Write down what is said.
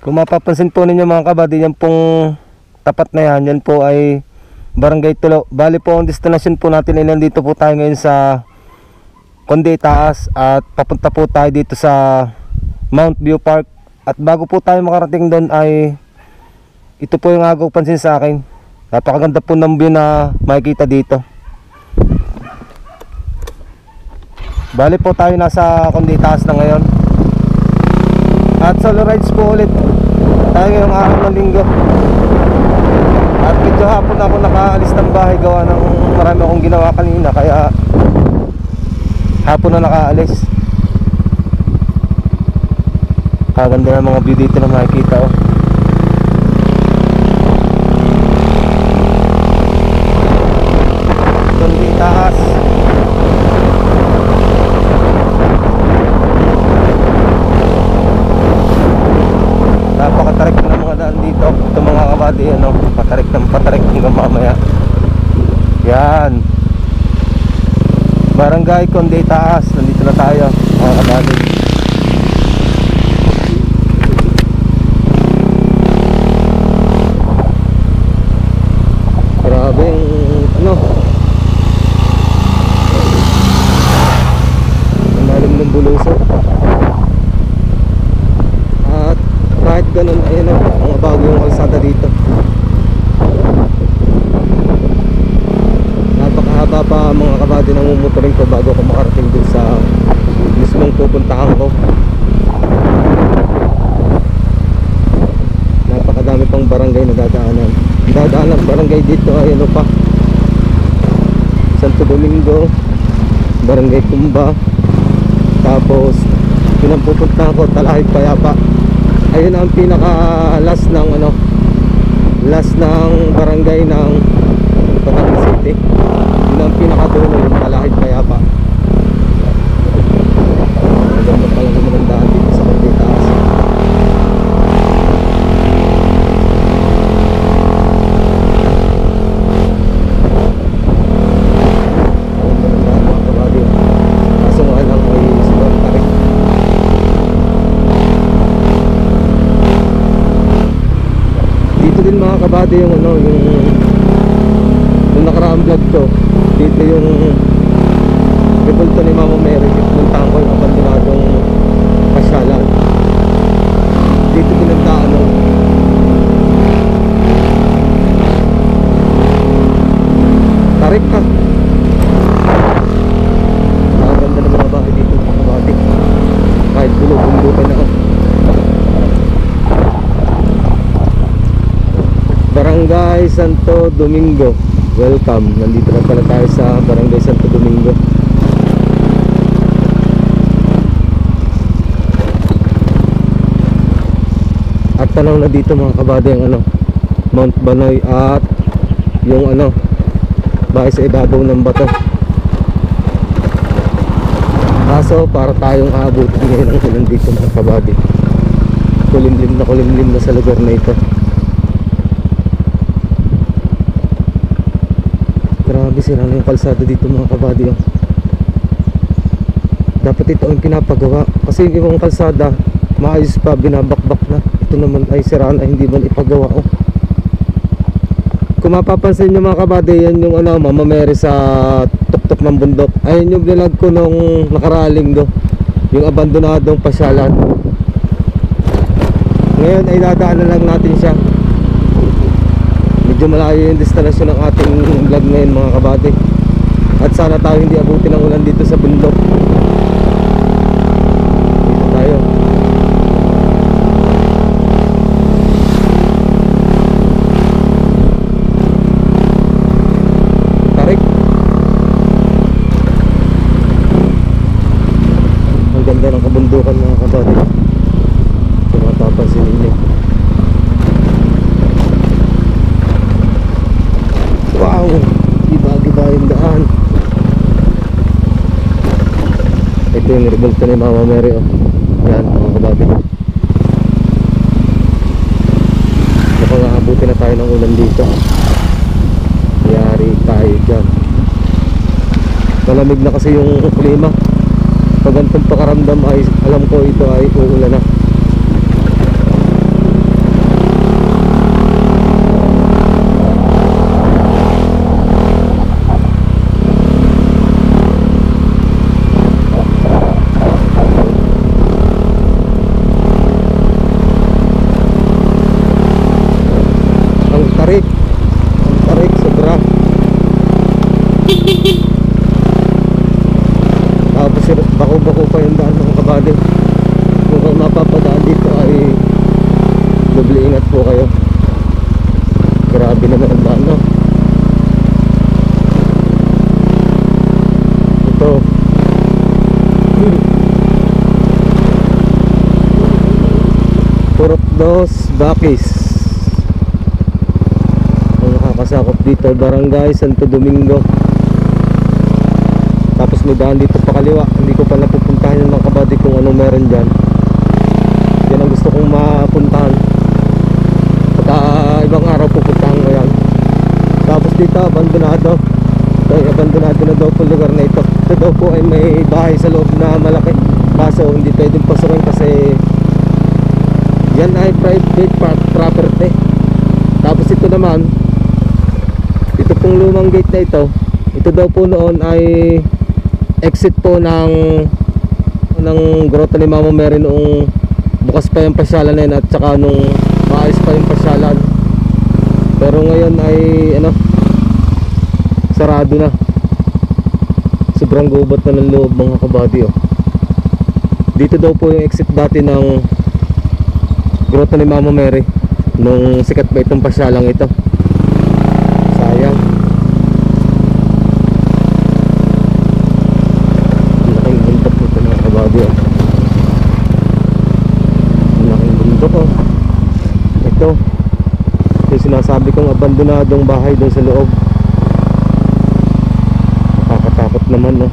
Kung mapapansin po ninyo mga kabady, yan pong tapat na yan po ay Barangay Tulo. Bali po ang destination po natin ay nandito po tayo ngayon sa Conde Taas at papunta po tayo dito sa Mount View Park. At bago po tayo makarating doon ay ito po yung agaw pansin sa akin. Napakaganda po ng view na makikita dito. Bali po tayo nasa Conde Taas na ngayon. At solo rides po ulit tayo ngayong araw ng linggo. At medyo hapon ako nakaalis ng bahay gawa ng marami akong ginawa kanina, kaya hapon na nakaalis. Kaganda ng mga view dito na makikita oh. Conde Taas. Napakatarik ng mga daan dito. Ito mga kabady, ano, patarik ng patarik hanggang mamaya. Yan, Barangay Conde Taas. Nandito na tayo mga kabady. Grabe yung ano, ang lalim ng bulusok. At kahit ganun ay ano, ang bago yung kalsada dito. Napakahaba pa mga kabady ng umumotoring ko bago ako makarating dun sa mismong pupuntahan ko. Napakadami pang barangay na dadaanan. Dadaanan barangay dito ay ano pa, Santo Domingo, Barangay Tumba. Tapos pinampupuntahan ko Talahib Payapa. Ayun ang pinaka last ng ano, last ng barangay ng Batangas City. Yun ang pinaka dulo, yung Talahib Payapa. Maganda pala naman ang daan dito sa Conde Taas. Kabady yung ano, yung nakaraang vlog ko dito, yung rebulto ni Mama Mary. Puntahan ko yung abandonadong pasyalan dito, pinagdaan no? Tarik ka. Nakaganda ng mga bahay dito mga kabady, kahit bulog-bulugan na. Barangay Santo Domingo, welcome. Nandito na pala tayo sa Barangay Santo Domingo. At tanaw na dito mga kabady ang ano, Mount Banoy at yung ano, bahay sa ibabaw ng bato. Kaso para tayong aabutin ngayon ang ulan dito mga kabady. Kulimlim na sa lugar na ito. Grabe, sira na yung kalsada dito mga kabady oh. Dapat ito ang pinapagawa, kasi yung ibang kalsada maayos pa, binabakbak na. Ito naman ay siraan, ay hindi man ipagawa oh. Kung mapapansin nyo mga kabady, yan yung ano, Mama Mary sa tuktok ng bundok. Ayun yung vlog ko nung nakaraling do, yung abandonadong pasyalan. Ngayon ay dadaanan lang natin siya. Medyo malayo yung destination ng ating vlog ngayon mga kabady. At sana tayo hindi abutin ng ulan dito sa bundok. Dito tayo. Tarik. Ang ganda ng kabundukan mga kabady. Kung mapapansin ninyo. Wow, iba-iba yung daan. Ito yung rebulto ni Mama Mary oh. Yan mga kabady. Mukhang aabutin na tayo ng ulan dito. Yari tayo dyan. Malamig na kasi yung klima. Pag ganitong pakaramdam ay alam ko ito ay uulan na. kabady. Kung kayo mapapadaan dito ay doble ingat po kayo. Grabe naman ang daan, no? Ito Purok Dos Bakis ang nakakasakop dito, Barangay Santo Domingo. Tapos may daan dito pa kaliwa, hindi ko pa napupuntahan yung mga kabady kung anong meron dyan. Yan ang gusto kong mapuntahan pagka ibang araw pupuntahan ko yan. Tapos dito abandonado, ito ay abandonado na daw po lugar na ito. Ito daw po ay may bahay sa loob na malaki, kaso hindi pwedeng pasukin kasi yan ay private property. Tapos ito naman, ito pong lumang gate na ito daw po noon ay exit po ng Grotto ni Mama Mary noong bukas pa yung pasyalan na yun, at saka nung maayos pa yung pasyalan. Pero ngayon ay sarado na. Sobrang gubat na ng loob mga kabady, oh. Dito daw po yung exit dati ng Grotto ni Mama Mary nung sikat pa itong pasyalang ito. Sayang. Laking bundok nito mga kabady, oh. Laking bundok, oh. Ito yung sinasabi kong abandonadong bahay doon sa loob. Nakakatakot naman, no?